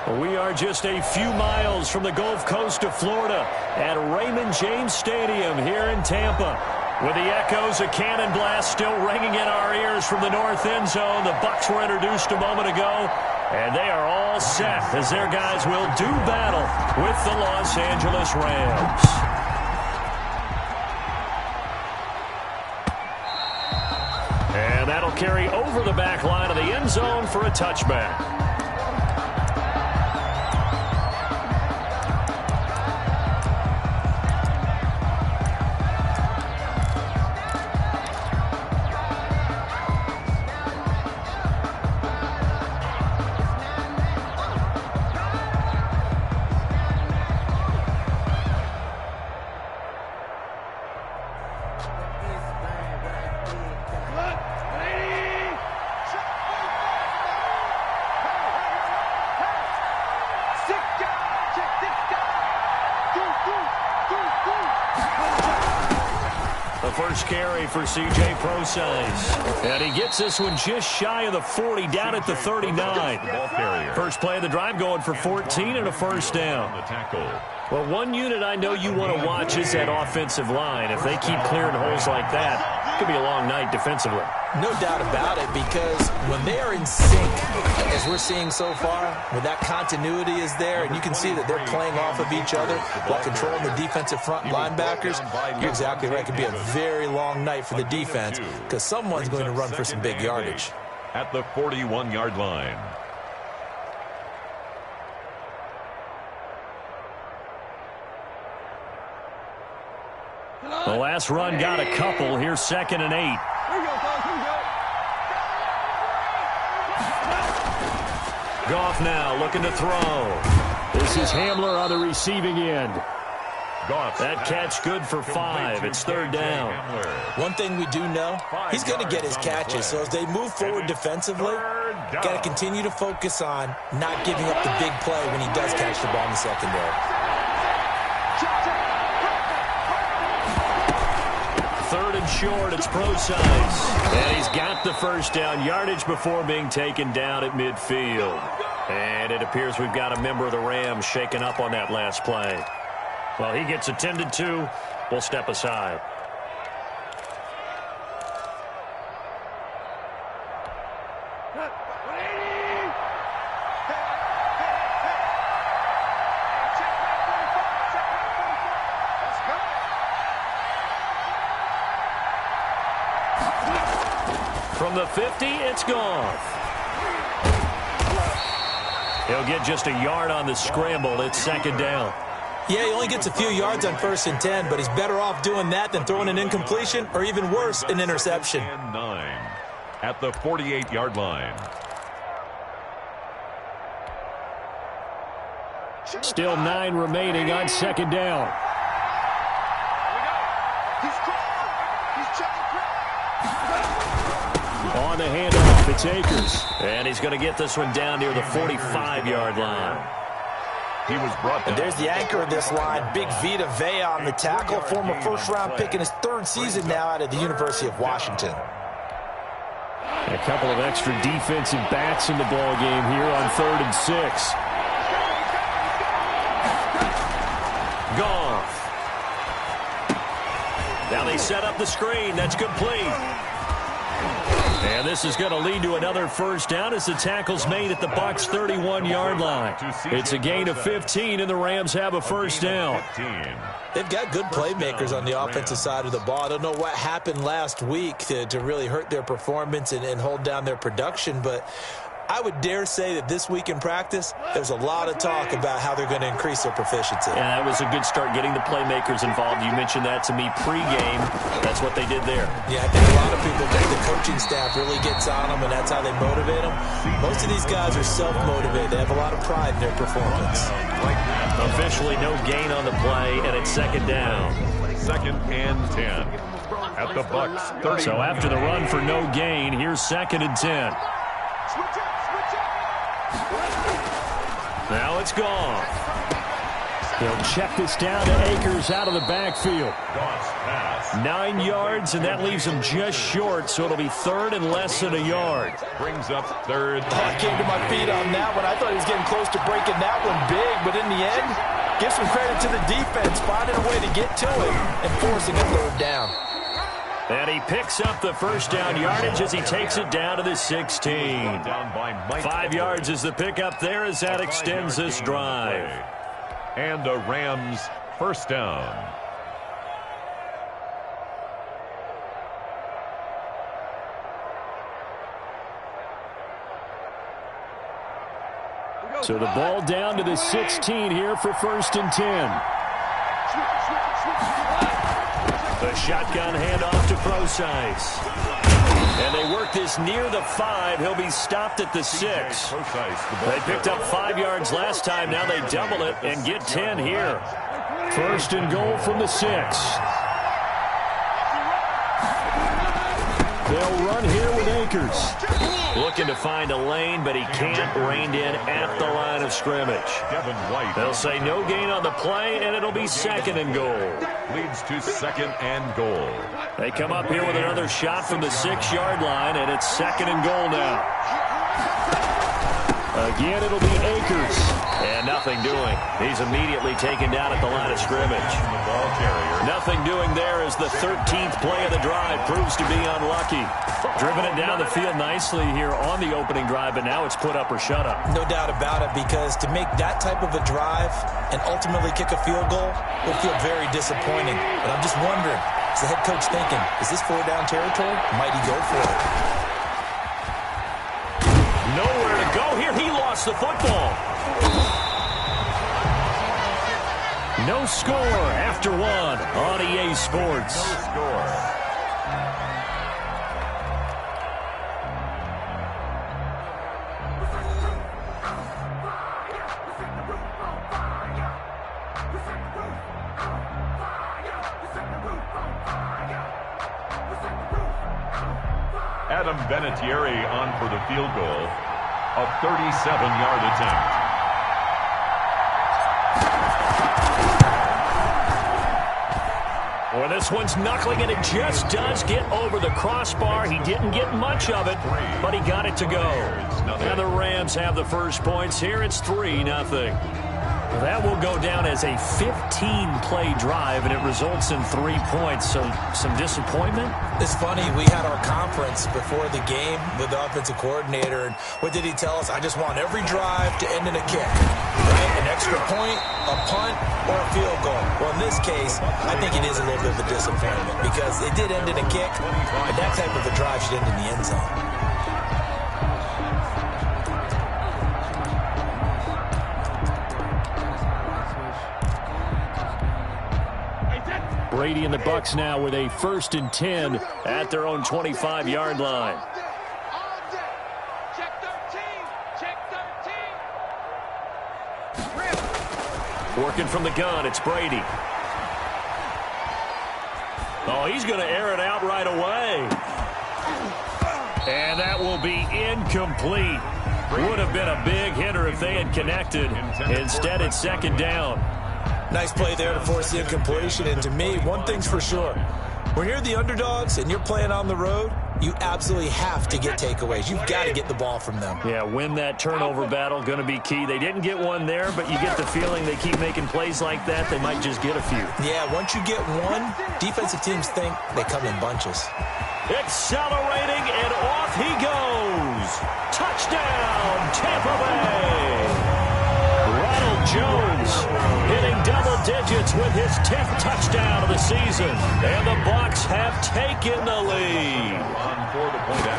We are just a few miles from the Gulf Coast of Florida at Raymond James Stadium here in Tampa. With the echoes of cannon blast still ringing in our ears from the north end zone, the Bucs were introduced a moment ago, and they are all set as their guys will do battle with the Los Angeles Rams. And that'll carry over the back line of the end zone for a touchback. First carry for C.J. Procise. And he gets this one just shy of the 40, down at the 39. First play of the drive going for 14 and a first down. Well, one unit I know you want to watch is that offensive line. If they keep clearing holes like that, it could be a long night defensively. No doubt about it, because when they are in sync, as we're seeing so far, when that continuity is there, and you can see that they're playing off of each other while controlling the defensive front linebackers, you're exactly right. It could be a very long night for the defense because someone's going to run for some big yardage. At the 41-yard line. The last run got a couple. Here's 2nd and 8. Goff now looking to throw. This is Hamler on the receiving end. That catch good for 5. It's 3rd down. One thing we do know, he's going to get his catches. So as they move forward defensively, got to continue to focus on not giving up the big play when he does catch the ball in the secondary. 3rd and short, it's Procise. And he's got the first down yardage before being taken down at midfield. And it appears we've got a member of the Rams shaken up on that last play. Well, he gets attended to. We'll step aside. From the 50, it's Goff. He'll get just a yard on the scramble. It's 2nd down. Yeah, he only gets a few yards on 1st and 10, but he's better off doing that than throwing an incompletion or even worse, an interception. And 9 at the 48-yard line. Still 9 remaining on 2nd down. On the handoff, it's Akers. And he's going to get this one down near the 45-yard line. He was brought down. And there's the anchor of this line, Big Vita Vea on the tackle, former first-round pick in his 3rd season now out of the University of Washington. A couple of extra defensive backs in the ball game here on 3rd and 6. Goff. Now they set up the screen. That's complete. And this is going to lead to another first down as the tackle's made at the Bucs' 31-yard line. It's a gain of 15, and the Rams have a first down. They've got good playmakers on the offensive side of the ball. I don't know what happened last week to really hurt their performance and hold down their production, but I would dare say that this week in practice, there's a lot of talk about how they're going to increase their proficiency. Yeah, that was a good start getting the playmakers involved. You mentioned that to me pregame. That's what they did there. Yeah, I think a lot of people think the coaching staff really gets on them, and that's how they motivate them. Most of these guys are self-motivated. They have a lot of pride in their performance. Officially no gain on the play, and it's 2nd down. 2nd and 10 at the Bucs' 30. So after the run for no gain, here's 2nd and 10. Now it's Goff. He'll check this down to Akers out of the backfield. 9 yards, and that leaves him just short, so it'll be third and less than a yard. Brings up third. I came to my feet on that one. I thought he was getting close to breaking that one big, but in the end, give some credit to the defense, finding a way to get to it and forcing a third down. And he picks up the first down yardage as he takes it down to the 16. 5 yards is the pickup there as that extends this drive. And the Rams first down. So the ball down to the 16 here for first and 10. The shotgun handoff to Procise. And they work this near the 5. He'll be stopped at the 6. They picked up 5 yards last time. Now they double it and get 10 here. First and goal from the 6. They'll run here with Akers. Looking to find a lane, but he can't. Reined in at the line of scrimmage. They'll say no gain on the play, and it'll be second and goal. Leads to second and goal. They come up here with another shot from the 6-yard line, and it's second and goal now. Again, it'll be Akers. And nothing doing. He's immediately taken down at the line of scrimmage. Nothing doing there as the 13th play of the drive proves to be unlucky. Driven it down the field nicely here on the opening drive, but now it's put up or shut up. No doubt about it, because to make that type of a drive and ultimately kick a field goal will feel very disappointing. But I'm just wondering, is the head coach thinking, is this 4-down territory? Might he go for it? Nowhere to go here. He lost the football. No score after one on EA Sports. No score. Adam Vinatieri on for the field goal. A 37-yard attempt. Well, this one's knuckling, and it just does get over the crossbar. He didn't get much of it, but he got it to go. And the Rams have the first points here. It's 3-0. That will go down as a 15-play drive, and it results in 3 points. So some disappointment? It's funny, we had our conference before the game with the offensive coordinator, and what did he tell us? I just want every drive to end in a kick, right? An extra point, a punt, or a field goal. Well, in this case, I think it is a little bit of a disappointment because it did end in a kick, but that type of a drive should end in the end zone. Brady and the Bucs now with a first and 10 at their own 25-yard line. Working from the gun, it's Brady. Oh, he's going to air it out right away. And that will be incomplete. Would have been a big hitter if they had connected. Instead, it's second down. Nice play there to force the incompletion. And to me, one thing's for sure. When you're the underdogs and you're playing on the road, you absolutely have to get takeaways. You've got to get the ball from them. Yeah, win that turnover battle, going to be key. They didn't get one there, but you get the feeling they keep making plays like that, they might just get a few. Yeah, once you get one, defensive teams think they come in bunches. Accelerating, and off he goes. Touchdown, Tampa Bay. Ronald Jones hitting double digits with his 10th touchdown of the season. And the Bucs have taken the lead.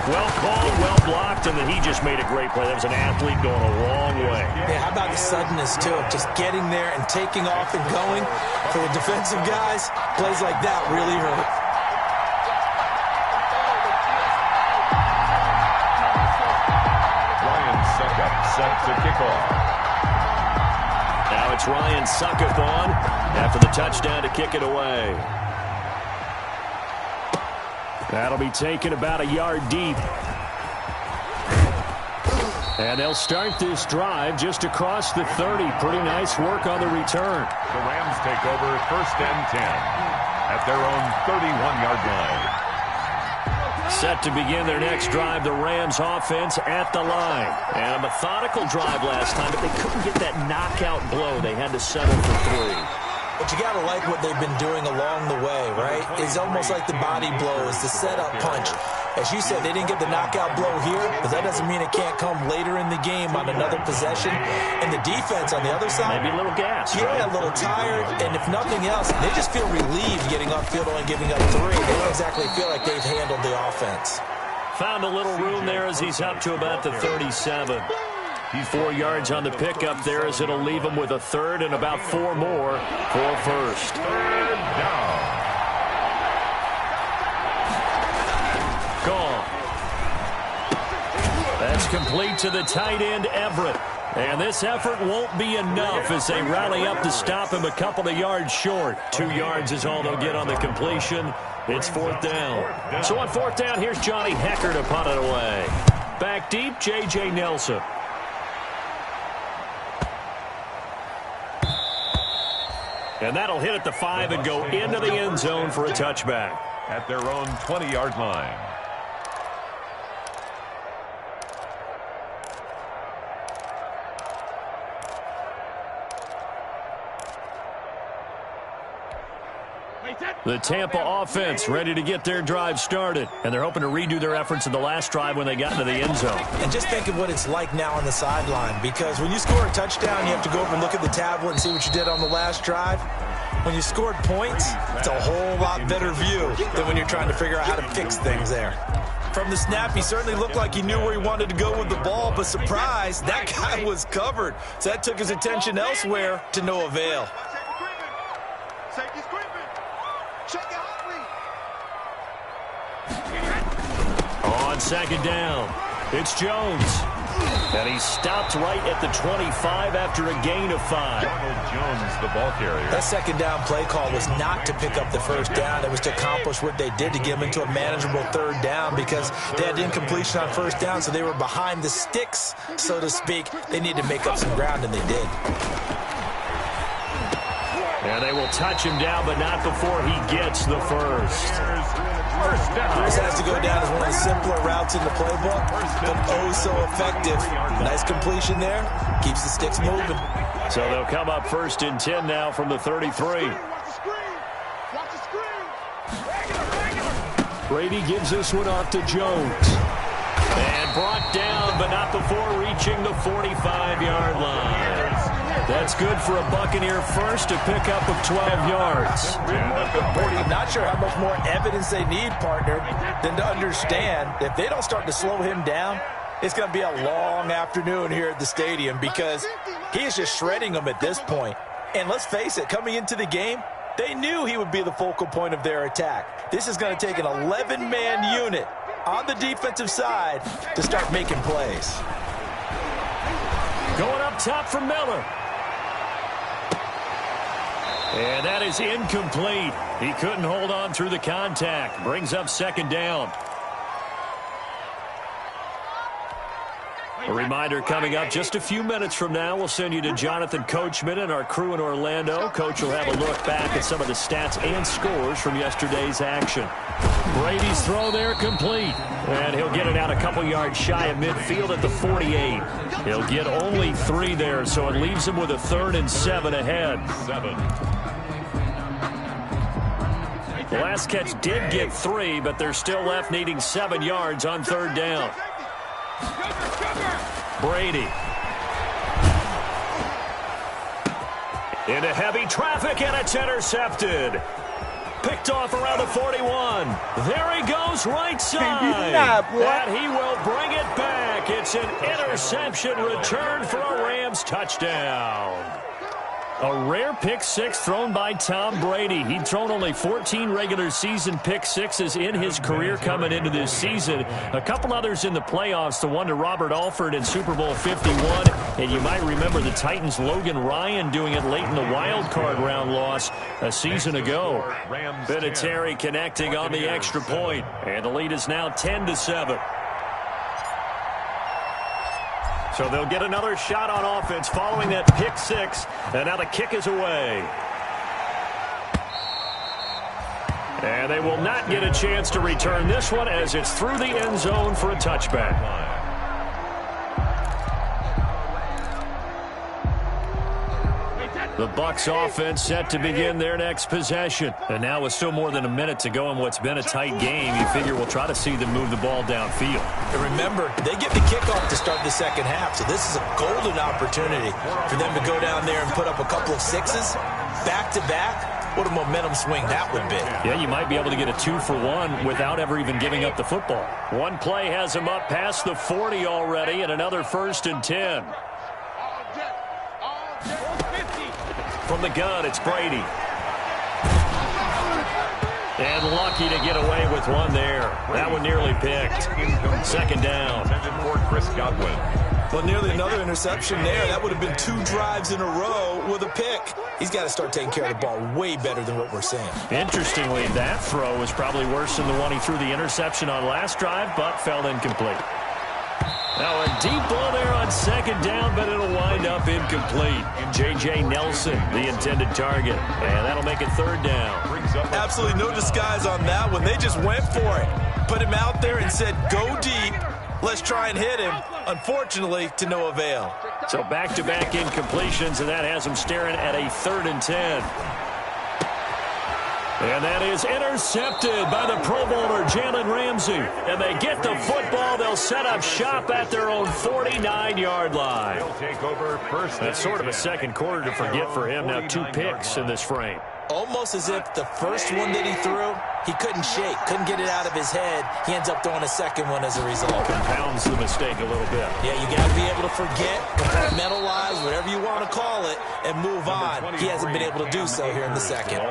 Well called, well blocked, and then he just made a great play. That was an athlete going a long way. Yeah, how about the suddenness, too, of just getting there and taking off and going? For the defensive guys, plays like that really hurt. Ryan Suckup set to kick off. Now it's Ryan Suckup on after the touchdown to kick it away. That'll be taken about a yard deep. And they'll start this drive just across the 30. Pretty nice work on the return. The Rams take over 1st and 10 at their own 31-yard line. Set to begin their next drive, the Rams offense at the line. And a methodical drive last time, but they couldn't get that knockout blow. They had to settle for 3. But you got to like what they've been doing along the way, right? It's almost like the body blow is the setup punch. As you said, they didn't get the knockout blow here, but that doesn't mean it can't come later in the game on another possession. And the defense on the other side, maybe a little gas. Yeah, right? A little tired. And if nothing else, they just feel relieved getting upfield and giving up 3. They don't exactly feel like they've handled the offense. Found a little room there as he's up to about the 37. He's 4 yards on the pickup there as it'll leave him with a 3rd and about 4 more for 1st. 3rd down. Gone. That's complete to the tight end, Everett. And this effort won't be enough as they rally up to stop him a couple of yards short. 2 yards is all they'll get on the completion. It's 4th down. So on 4th down, here's Johnny Hecker to punt it away. Back deep, J.J. Nelson. And that'll hit at the 5 and go into the end zone for a touchback. At their own 20-yard line. The Tampa offense ready to get their drive started. And they're hoping to redo their efforts in the last drive when they got into the end zone. And just think of what it's like now on the sideline. Because when you score a touchdown, you have to go over and look at the tablet and see what you did on the last drive. When you scored points, it's a whole lot better view than when you're trying to figure out how to fix things there. From the snap, he certainly looked like he knew where he wanted to go with the ball, but surprise, that guy was covered. So that took his attention elsewhere to no avail. On 2nd down, it's Jones. And he stopped right at the 25 after a gain of 5. Donald Jones, the ball carrier. That 2nd down play call was not to pick up the 1st down. It was to accomplish what they did to get them into a manageable 3rd down because they had incompletion on 1st down, so they were behind the sticks, so to speak. They needed to make up some ground, and they did. And they will touch him down, but not before he gets the 1st. This has to go down as one of the simpler routes in the playbook, but oh so effective. Nice completion there. Keeps the sticks moving. So they'll come up 1st and 10 now from the 33. Brady gives this one off to Jones. And brought down, but not before reaching the 45-yard line. That's good for a Buccaneer first, a pickup of 12 yards. I'm not sure how much more evidence they need, partner, than to understand that if they don't start to slow him down, it's going to be a long afternoon here at the stadium because he is just shredding them at this point. And let's face it, coming into the game, they knew he would be the focal point of their attack. This is going to take an 11-man unit on the defensive side to start making plays. Going up top for Miller. And that is incomplete. He couldn't hold on through the contact. Brings up 2nd down. A reminder coming up just a few minutes from now. We'll send you to Jonathan Coachman and our crew in Orlando. Coach will have a look back at some of the stats and scores from yesterday's action. Brady's throw there complete. And he'll get it out a couple yards shy of midfield at the 48. He'll get only 3 there, so it leaves him with a 3rd and 7 ahead. 7. The last catch did get 3, but they're still left needing 7 yards on 3rd down. Brady. Into heavy traffic, and it's intercepted. Picked off around the 41. There he goes, right side. And he will bring it back. It's an interception return for a Rams touchdown. A rare pick six thrown by Tom Brady. He'd thrown only 14 regular season pick sixes in his career coming into this season. A couple others in the playoffs, the one to Robert Alford in Super Bowl 51. And you might remember the Titans' Logan Ryan doing it late in the wild card round loss a season ago. Vinatieri connecting on the extra point. And the lead is now 10-7. So they'll get another shot on offense following that pick six. And now the kick is away. And they will not get a chance to return this one as it's through the end zone for a touchback. The Bucs offense set to begin their next possession. And now with still more than a minute to go in what's been a tight game, you figure we'll try to see them move the ball downfield. And remember, they get the kickoff to start the second half, so this is a golden opportunity for them to go down there and put up a couple of sixes back-to-back. What a momentum swing that would be. Yeah, you might be able to get a 2-for-1 without ever even giving up the football. One play has them up past the 40 already, and another 1st and 10. From the gun, it's Brady. And lucky to get away with one there. That one nearly picked. Second down. Well, nearly another interception there. That would have been 2 drives in a row with a pick. He's got to start taking care of the ball way better than what we're seeing. Interestingly, that throw was probably worse than the one he threw the interception on last drive, but fell incomplete. Now a deep ball there on second down, but it'll wind up incomplete. J.J. Nelson, the intended target. And that'll make it 3rd down. Absolutely no disguise on that one. They just went for it. Put him out there and said, go deep. Let's try and hit him. Unfortunately, to no avail. So back-to-back incompletions, and that has him staring at a 3rd and 10. And that is intercepted by the Pro Bowler, Jalen Ramsey. And they get the football. They'll set up shop at their own 49-yard line. That's sort of a second quarter to forget for him. Now 2 picks in this frame. Almost as if the first one that he threw, he couldn't shake, couldn't get it out of his head. He ends up throwing a second one as a result. Compounds the mistake a little bit. Yeah, you got to be able to forget, compartmentalize, whatever you want to call it, and move on. He hasn't been able to do so here in the second.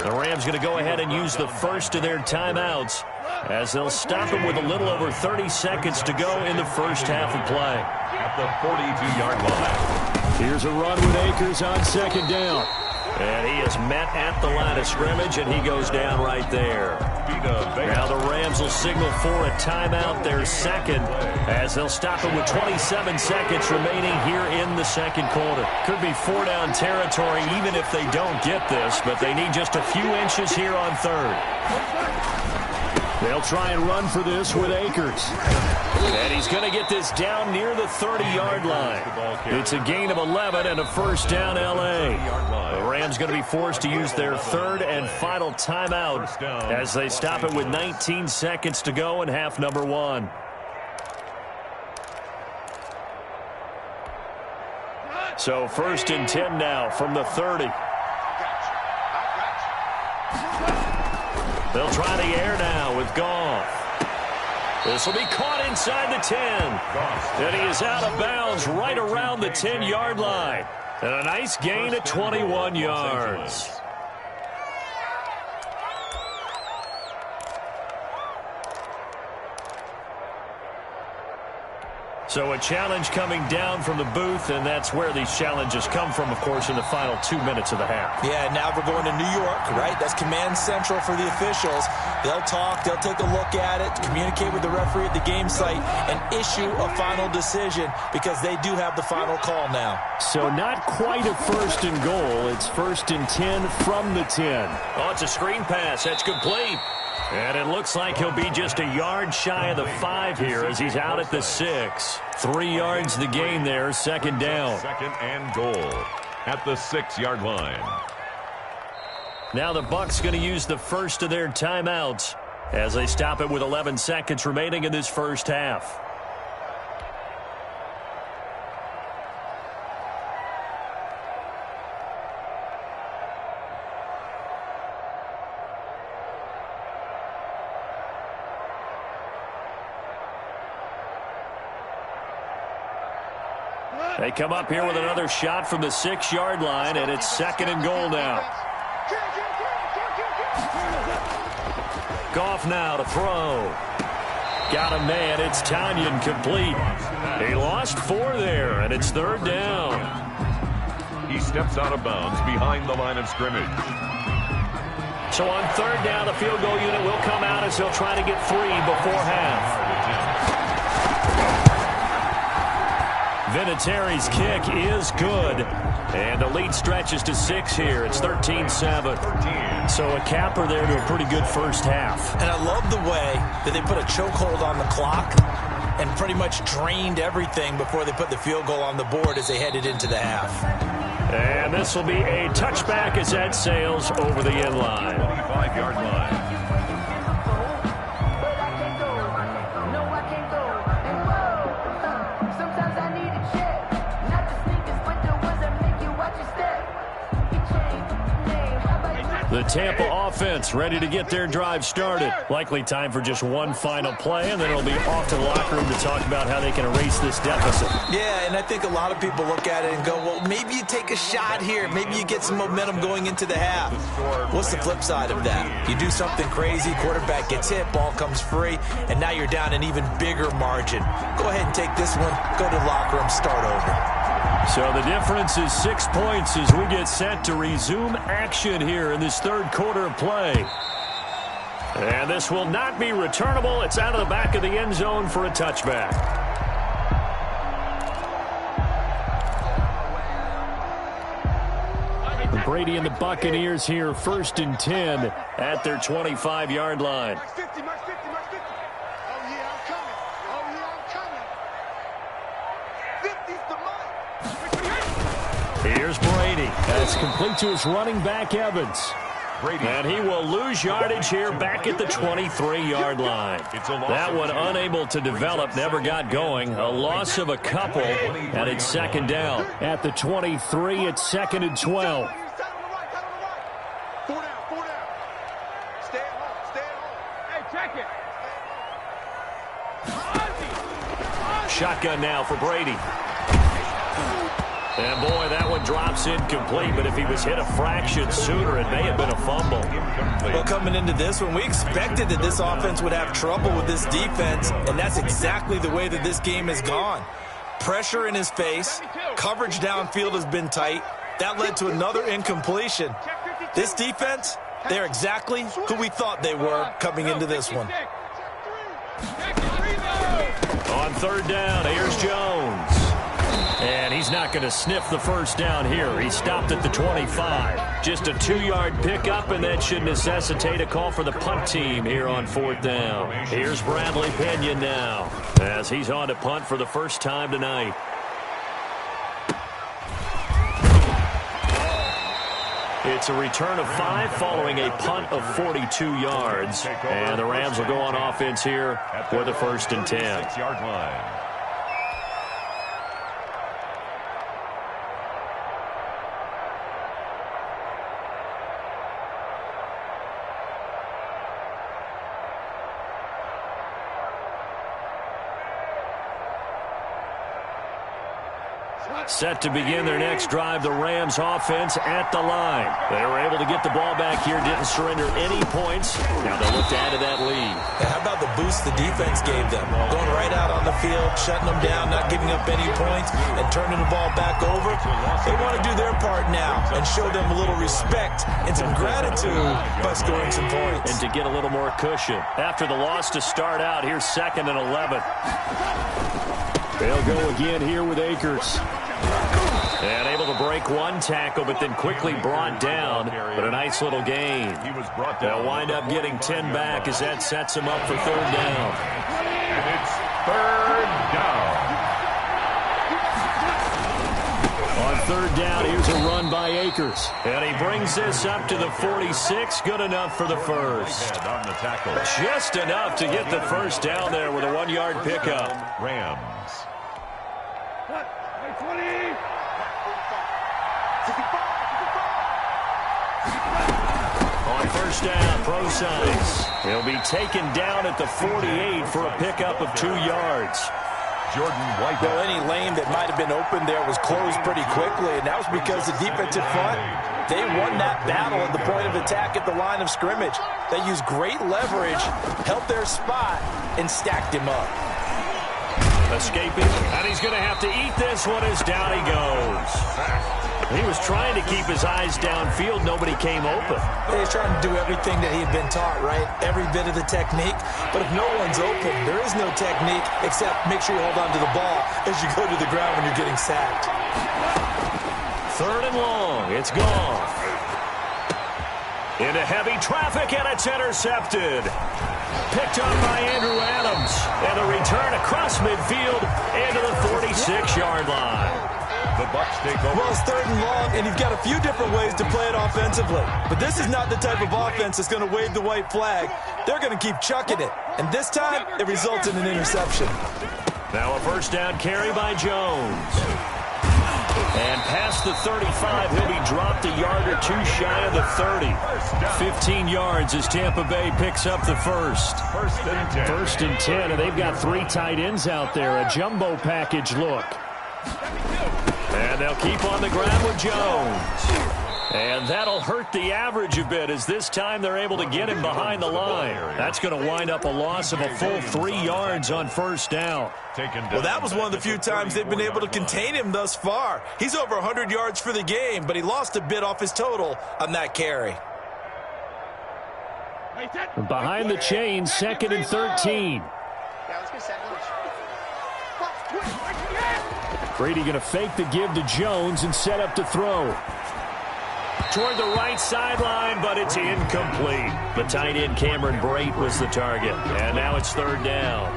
The Rams going to go ahead and use the first of their timeouts as they'll stop him with a little over 30 seconds to go in the first half of play. At the 42-yard line. Here's a run with Akers on second down. And he is met at the line of scrimmage, and he goes down right there. Now the Rams will signal for a timeout, their second, as they'll stop him with 27 seconds remaining here in the second quarter. Could be 4-down territory even if they don't get this, but they need just a few inches here on 3rd. They'll try and run for this with Akers. And he's going to get this down near the 30-yard line. It's a gain of 11 and a 1st down L.A. The Rams going to be forced to use their 3rd and final timeout as they stop it with 19 seconds to go in half number 1. So 1st and 10 now from the 30. They'll try the air now with Goff. This will be caught inside the 10. And he is out of bounds right around the 10-yard line. And a nice gain at 21 yards. So a challenge coming down from the booth, and that's where these challenges come from, of course, in the final 2 minutes of the half. Yeah, now we're going to New York, right? That's command central for the officials. They'll talk, they'll take a look at it, communicate with the referee at the game site, and issue a final decision because they do have the final call now. So not quite a 1st and goal. It's 1st and 10 from the 10. Oh, it's a screen pass. That's complete. And it looks like he'll be just a yard shy of the 5 here as he's out at the 6. 3 yards the gain there, 2nd down. 2nd and goal at the 6-yard line. Now the Bucs going to use the first of their timeouts as they stop it with 11 seconds remaining in this first half. They come up here with another shot from the 6-yard line, and it's 2nd and goal now. Goff now to throw. Got a man. It's Tanyan complete. He lost 4 there, and it's 3rd down. He steps out of bounds behind the line of scrimmage. So on 3rd down, the field goal unit will come out as they'll try to get 3 before half. Vinatieri's kick is good. And the lead stretches to 6 here. It's 13-7. So a capper there to a pretty good first half. And I love the way that they put a chokehold on the clock and pretty much drained everything before they put the field goal on the board as they headed into the half. And this will be a touchback as that sails over the end line. 25-yard line. The Tampa offense ready to get their drive started. Likely time for just one final play, and then it'll be off to the locker room to talk about how they can erase this deficit. Yeah, and I think a lot of people look at it and go, well, maybe you take a shot here. Maybe you get some momentum going into the half. What's the flip side of that? You do something crazy, quarterback gets hit, ball comes free, and now you're down an even bigger margin. Go ahead and take this one, go to the locker room, start over. So the difference is 6 points as we get set to resume action here in this third quarter of play. And this will not be returnable. It's out of the back of the end zone for a touchback. Brady and the Buccaneers here, 1st and 10 at their 25-yard line. Here's Brady. That's complete to his running back, Evans. Brady. And he will lose yardage here back at the 23-yard line. That one unable to develop, never got going. A loss of a couple, and it's second down. At the 23, it's 2nd and 12. Shotgun now for Brady. And, boy, that one drops incomplete, but if he was hit a fraction sooner, it may have been a fumble. Well, coming into this one, we expected that this offense would have trouble with this defense, and that's exactly the way that this game has gone. Pressure in his face, coverage downfield has been tight. That led to another incompletion. This defense, they're exactly who we thought they were coming into this one. On 3rd down, here's Jones. And he's not going to sniff the first down here. He stopped at the 25. Just a 2-yard pickup, and that should necessitate a call for the punt team here on 4th down. Here's Bradley Pena now as he's on to punt for the first time tonight. It's a return of 5 following a punt of 42 yards. And the Rams will go on offense here for the 1st and 10. 6-yard line. Set to begin their next drive, the Rams offense at the line. They were able to get the ball back here, didn't surrender any points. Now they look to add to that lead. How about the boost the defense gave them? Going right out on the field, shutting them down, not giving up any points, and turning the ball back over. They want to do their part now and show them a little respect and some gratitude by scoring some points. And to get a little more cushion. After the loss to start out, here's 2nd and 11. They'll go again here with Akers. And able to break one tackle, but then quickly brought down. But a nice little gain. They'll wind up getting 10 back as that sets them up for 3rd down. And it's 3rd down. On 3rd down, here's a run by Akers. And he brings this up to the 46. Good enough for the first. On the tackle. Just enough to get the first down there with a 1-yard pickup. Rams. On 1st down, Procise. He'll be taken down at the 48 for a pickup of 2 yards. Jordan White. Well, any lane that might have been open there was closed pretty quickly, and that was because the defensive front, they won that battle at the point of attack at the line of scrimmage. They used great leverage, held their spot, and stacked him up. Escaping, and he's going to have to eat this one as down he goes. He was trying to keep his eyes downfield. Nobody came open. He's trying to do everything that he had been taught, right? Every bit of the technique. But if no one's open, there is no technique except make sure you hold on to the ball as you go to the ground when you're getting sacked. 3rd and long. It's gone. Into heavy traffic, and it's intercepted. Picked up by Andrew Adams. And a return across midfield into the 46-yard line. The Bucs take over. Well, it's 3rd and long, and you've got a few different ways to play it offensively. But this is not the type of offense that's going to wave the white flag. They're going to keep chucking it. And this time, it results in an interception. Now a first down carry by Jones. And past the 35, he'll be dropped a yard or two shy of the 30. 15 yards as Tampa Bay picks up the first. First and 10, and they've got 3 tight ends out there. A jumbo package look. And they'll keep on the ground with Jones. And that'll hurt the average a bit as this time they're able to get him behind the line. That's going to wind up a loss of a full 3 yards on first down. Well, that was one of the few times they've been able to contain him thus far. He's over 100 yards for the game, but he lost a bit off his total on that carry. Behind the chain, 2nd and 13. Brady going to fake the give to Jones and set up to throw. Toward the right sideline, but it's incomplete. The tight end Cameron Brate was the target. And now it's 3rd down.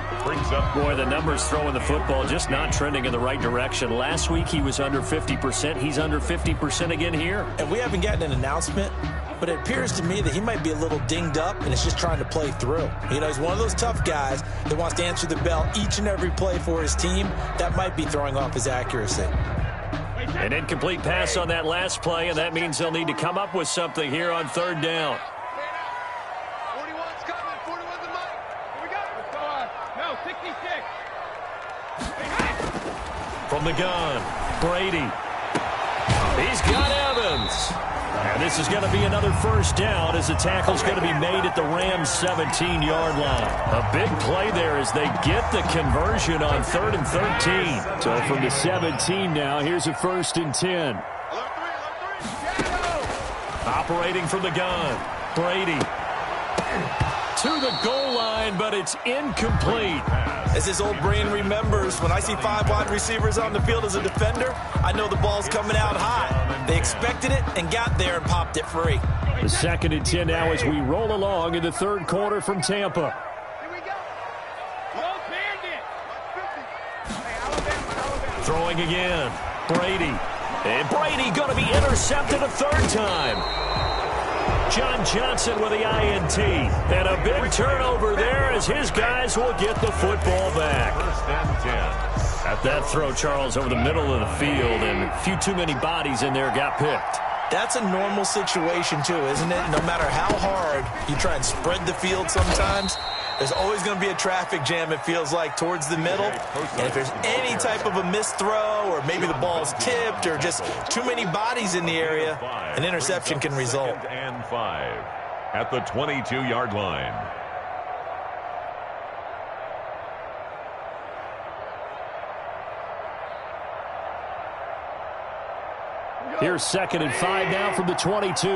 Boy, the numbers throwing the football just not trending in the right direction. Last week he was under 50%. He's under 50% again here. And we haven't gotten an announcement, but it appears to me that he might be a little dinged up and is just trying to play through. You know, he's one of those tough guys that wants to answer the bell each and every play for his team. That might be throwing off his accuracy. An incomplete pass on that last play, and that means they'll need to come up with something here on 3rd down. 41's coming. 41's the mic. Here we go. Let's go on. No, 66. From the gun, Brady. He's got Evans. And this is going to be another first down as the tackle's going to be made at the Rams' 17-yard line. A big play there as they get the conversion on 3rd and 13. So from the 17 now, here's a 1st and 10. Operating from the gun, Brady. To the goal line, but it's incomplete. As his old brain remembers, when I see 5 wide receivers on the field as a defender, I know the ball's coming out high. They expected it and got there and popped it free. The 2nd and 10 now as we roll along in the 3rd quarter from Tampa. Here we go. Low bandit. Throwing again, Brady. And Brady going to be intercepted a 3rd time. John Johnson with the INT. And a big turnover there as his guys will get the football back. 1st and 10. At that throw, Charles, over the middle of the field, and a few too many bodies in there got picked. That's a normal situation, too, isn't it? No matter how hard you try and spread the field sometimes, there's always going to be a traffic jam, it feels like, towards the middle. And if there's any type of a missed throw or maybe the ball's tipped or just too many bodies in the area, an interception can result. 2nd and 5 at the 22-yard line. Here's 2nd and 5 now from the 22.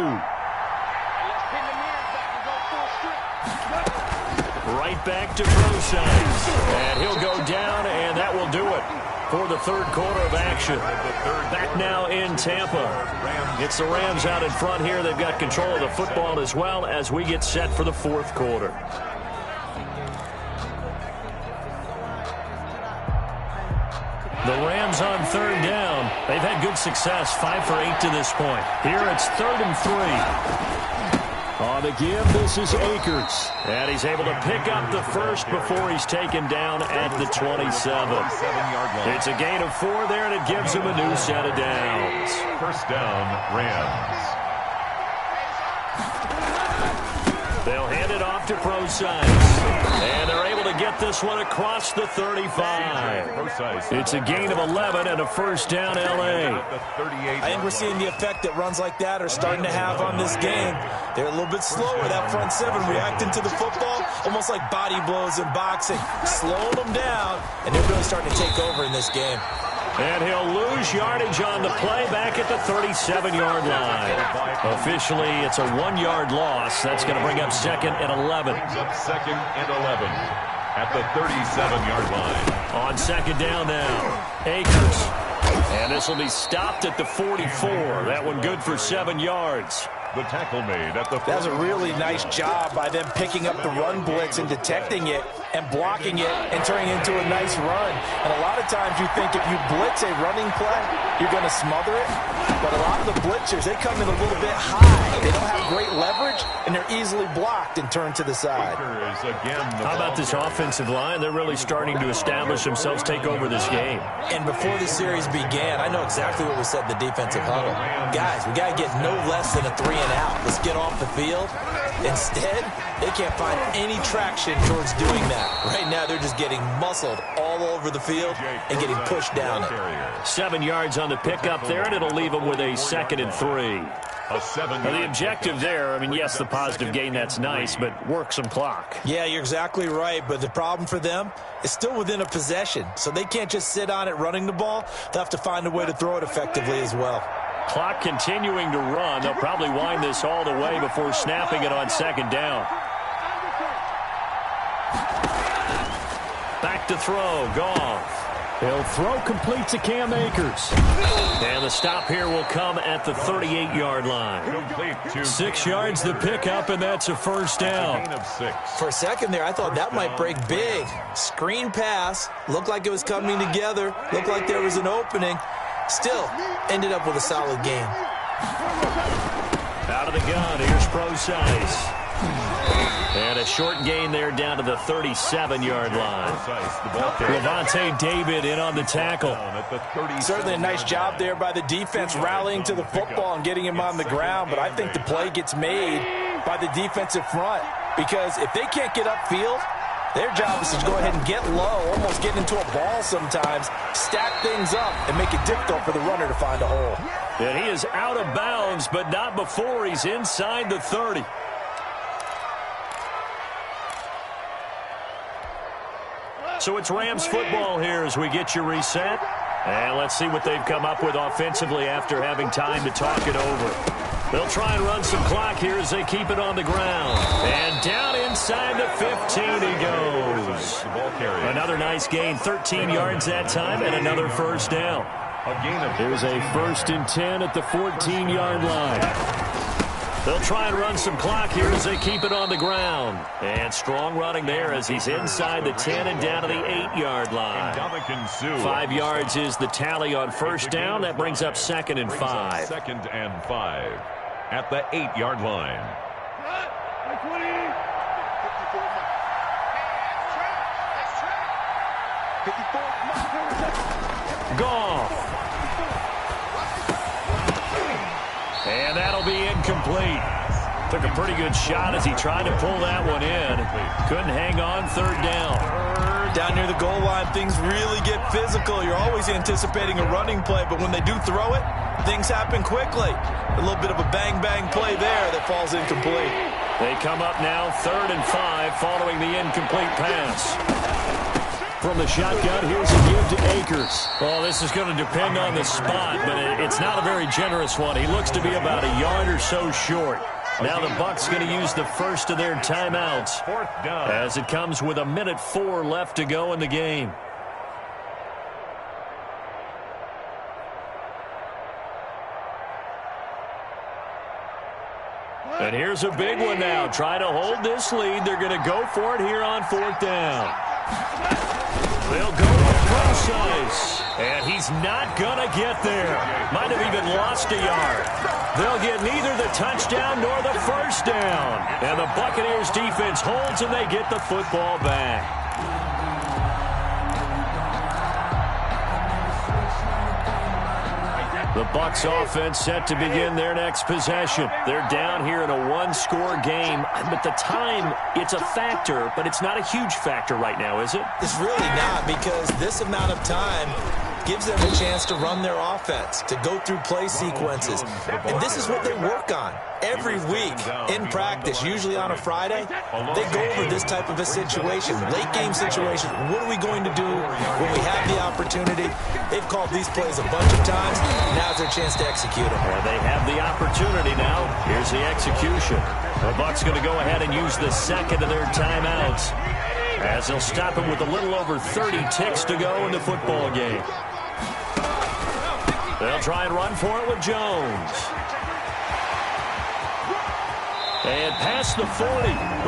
Right back to Procise. And he'll go down, and that will do it for the 3rd quarter of action. Back now in Tampa. It's the Rams out in front here. They've got control of the football as well as we get set for the 4th quarter. The Rams on 3rd down. They've had good success, 5 for 8 to this point. Here it's 3rd and 3. On the give, this is Akers. And he's able to pick up the first before he's taken down at the 27. It's a gain of 4 there, and it gives him a new set of downs. 1st down, Rams. They'll hand it off to Procise. And they're able to get this one across the 35. It's a gain of 11 and a first down, L.A. I think we're seeing the effect that runs like that are starting to have on this game. They're a little bit slower, that front 7, reacting to the football, almost like body blows in boxing. Slowing them down, and they're really starting to take over in this game. And he'll lose yardage on the play back at the 37-yard line. Officially, it's a 1-yard loss. That's going to bring up 2nd and 11. Brings up 2nd and 11 at the 37-yard line. On 2nd down now, Akers. And this will be stopped at the 44. That one good for 7 yards. The tackle made at the... That was a really nice job by them picking up the run blitz and detecting it and blocking it and turning it into a nice run. And a lot of times you think if you blitz a running play, you're going to smother it. But a lot of the blitzers, they come in a little bit high. They don't have great leverage, and they're easily blocked and turned to the side. How about this offensive line? They're really starting to establish themselves, take over this game. And before the series began, I know exactly what was said in the defensive huddle. Guys, we got to get no less than a 3-and-out. Let's get off the field. Instead, they can't find any traction towards doing that. Right now, they're just getting muscled all over the field and getting pushed down it. 7 yards on the pickup there, and it'll leave them with a 2nd and 3. The objective there, I mean, yes, the positive gain, that's nice, but work some clock. Yeah, you're exactly right, but the problem for them is still within a possession, so they can't just sit on it running the ball. They'll have to find a way to throw it effectively as well. Clock continuing to run. They'll probably wind this all the way before snapping it on 2nd down. Back to throw, Goff. He'll throw complete to Cam Akers. And the stop here will come at the 38-yard line. 6 yards to pick up, and that's a 1st down. For a second there, I thought that might break big. Screen pass. Looked like it was coming together. Looked like there was an opening. Still, ended up with a solid game. Out of the gun, here's Procise. And a short gain there down to the 37-yard line. Levante David in on the tackle. Certainly a nice job there by the defense rallying to the football and getting him on the ground, but I think the play gets made by the defensive front because if they can't get upfield, their job is to go ahead and get low, almost get into a ball sometimes, stack things up, and make it difficult for the runner to find a hole. And he is out of bounds, but not before he's inside the 30. So it's Rams football here as we get you reset. And let's see what they've come up with offensively after having time to talk it over. They'll try and run some clock here as they keep it on the ground. And down inside the 15 he goes. Another nice gain, 13 yards that time, and another 1st down. There's a 1st and 10 at the 14-yard line. They'll try and run some clock here as they keep it on the ground. And strong running there as he's inside the 10 and down to the 8-yard line. 5 yards is the tally on 1st down. That brings up 2nd and 5. 2nd and 5 at the 8-yard line. Goff. And that'll be incomplete. Took a pretty good shot as he tried to pull that one in. Couldn't hang on 3rd down. Down near the goal line, things really get physical. You're always anticipating a running play, but when they do throw it, things happen quickly. A little bit of a bang-bang play there that falls incomplete. They come up now 3rd and 5 following the incomplete pass. From the shotgun, here's a give to Akers. Well, this is going to depend on the spot, but it's not a very generous one. He looks to be about a yard or so short. Now the Bucs going to use the first of their timeouts as it comes with 1:04 left to go in the game. And here's a big one now. Try to hold this lead. They're going to go for it here on 4th down. They'll go with Procise. And he's not going to get there. Might have even lost a yard. They'll get neither the touchdown nor the 1st down. And the Buccaneers defense holds and they get the football back. The Bucs offense set to begin their next possession. They're down here in a one-score game, but the time, it's a factor, but it's not a huge factor right now, is it? It's really not, because this amount of time, gives them a chance to run their offense, to go through play sequences. And this is what they work on every week in practice, usually on a Friday. They go over this type of a situation, late game situation. What are we going to do when we have the opportunity? They've called these plays a bunch of times. Now's their chance to execute them. Well, they have the opportunity now. Here's the execution. The Bucs going to go ahead and use the second of their timeouts, as they'll stop him with a little over 30 ticks to go in the football game. They'll try and run for it with Jones. And past the 40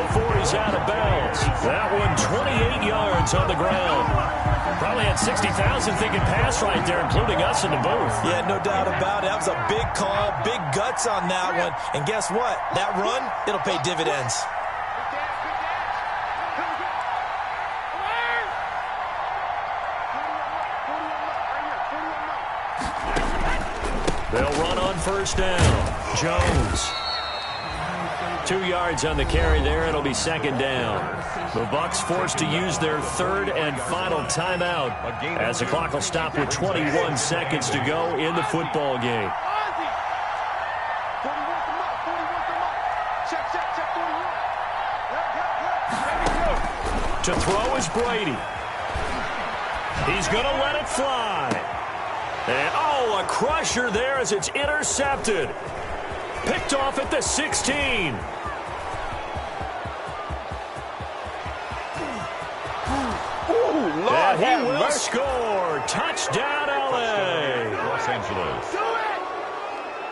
before he's out of bounds. That one 28 yards on the ground. Probably had 60,000 thinking pass right there, including us in the booth. Yeah, no doubt about it. That was a big call, big guts on that one. And guess what? That run, it'll pay dividends. They'll run on first down. Jones. 2 yards on the carry there. It'll be second down. The Bucs forced to use their third and final timeout, as the clock will stop with 21 seconds to go in the football game. To throw is Brady. He's going to let it fly. And, oh, a crusher there as it's intercepted. Picked off at the 16. And he will score. Touchdown, L.A. Los Angeles.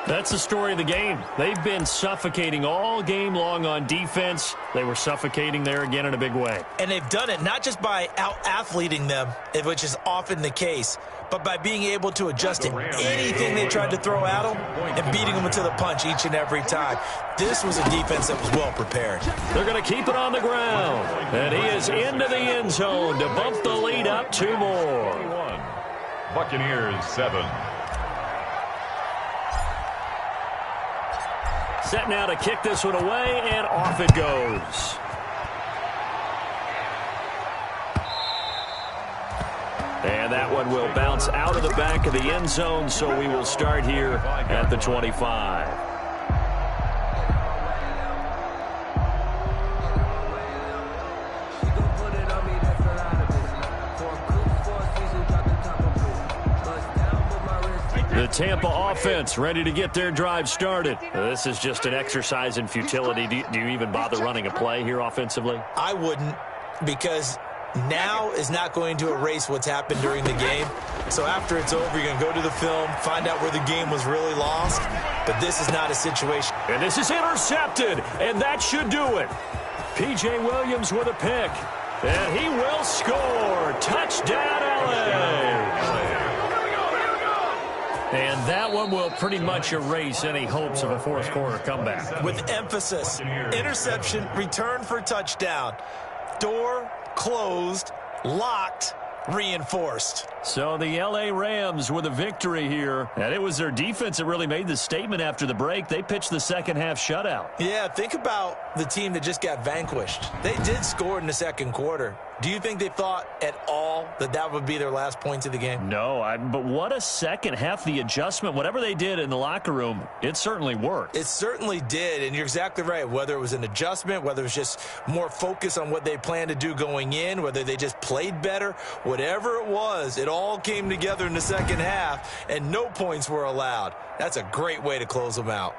That's the story of the game. They've been suffocating all game long on defense. They were suffocating there again in a big way. And they've done it not just by out-athleting them, which is often the case, but by being able to adjust to anything they tried to throw at them and beating them to the punch each and every time. This was a defense that was well prepared. They're going to keep it on the ground. And he is into the end zone to bump the lead up 2 more. Buccaneers 7. Set now to kick this one away, and off it goes. And that one will bounce out of the back of the end zone, so we will start here at the 25. The Tampa offense ready to get their drive started. This is just an exercise in futility. Do you even bother running a play here offensively? I wouldn't, because now is not going to erase what's happened during the game. So after it's over, you're going to go to the film, find out where the game was really lost. But this is not a situation. And this is intercepted, and that should do it. P.J. Williams with a pick, and he will score. Touchdown, L.A. And that one will pretty much erase any hopes of a fourth quarter comeback. With emphasis, interception, return for touchdown. Door closed, locked, reinforced. So the L.A. Rams with a victory here. And it was their defense that really made the statement after the break. They pitched the second half shutout. Yeah, think about the team that just got vanquished. They did score in the second quarter. Do you think they thought at all that that would be their last points of the game? No, but what a second half. The adjustment, whatever they did in the locker room, it certainly worked. It certainly did, and you're exactly right. Whether it was an adjustment, whether it was just more focus on what they planned to do going in, whether they just played better, whatever it was, it all came together in the second half, and no points were allowed. That's a great way to close them out.